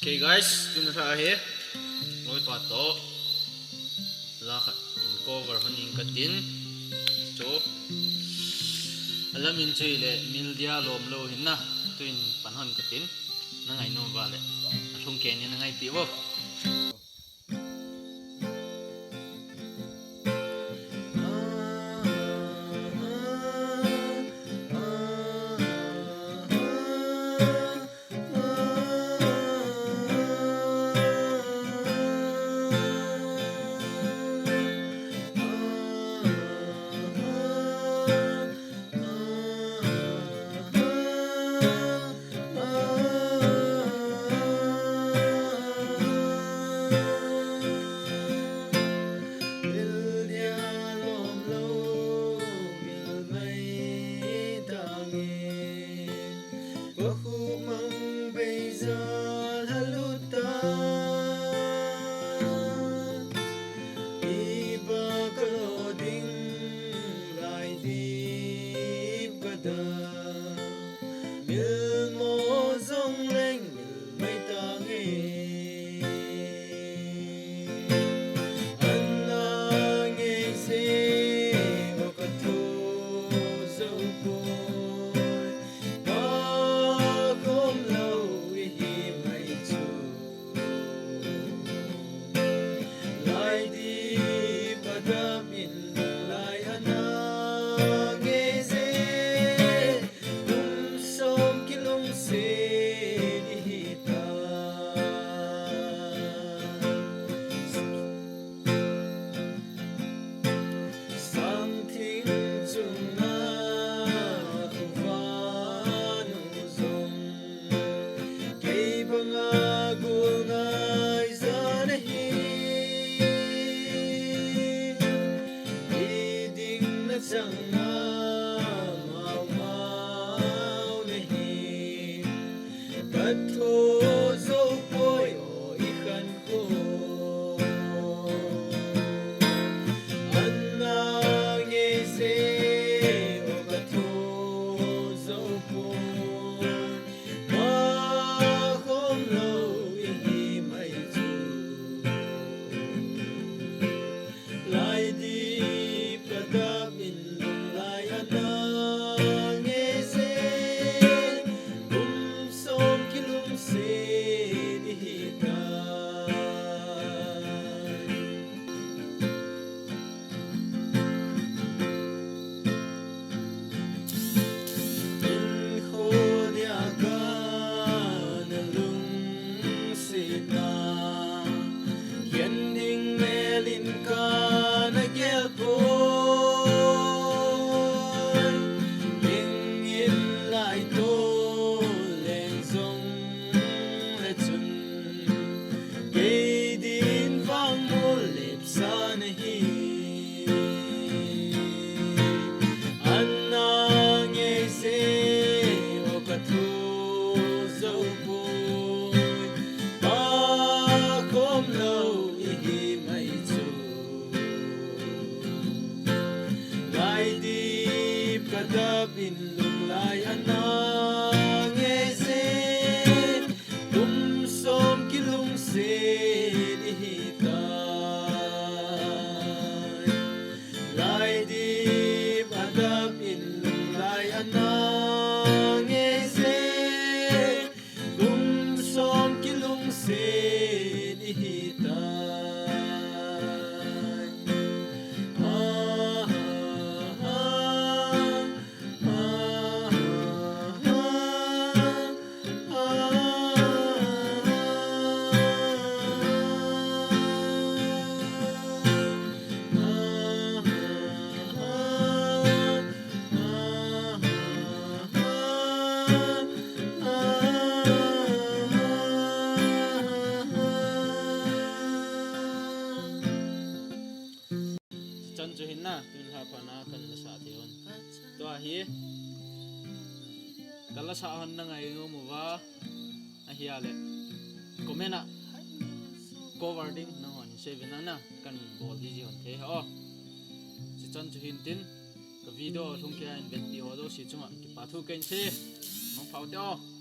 Okay guys, chúng ta here lối bắt to là in cover hơn in katin so alam in chui le mil dia lom lo hin na tuin panhon katin na ngai no va le thong ken na ngai pi wo kala sa hon na ngai ngo mo wa a hiale komena cover ding na hon 7 na kan bol di hon the ho si chan chu hin tin ka video thung kya in bet ti ho do si chunga ki pa thu ken si mong phau teo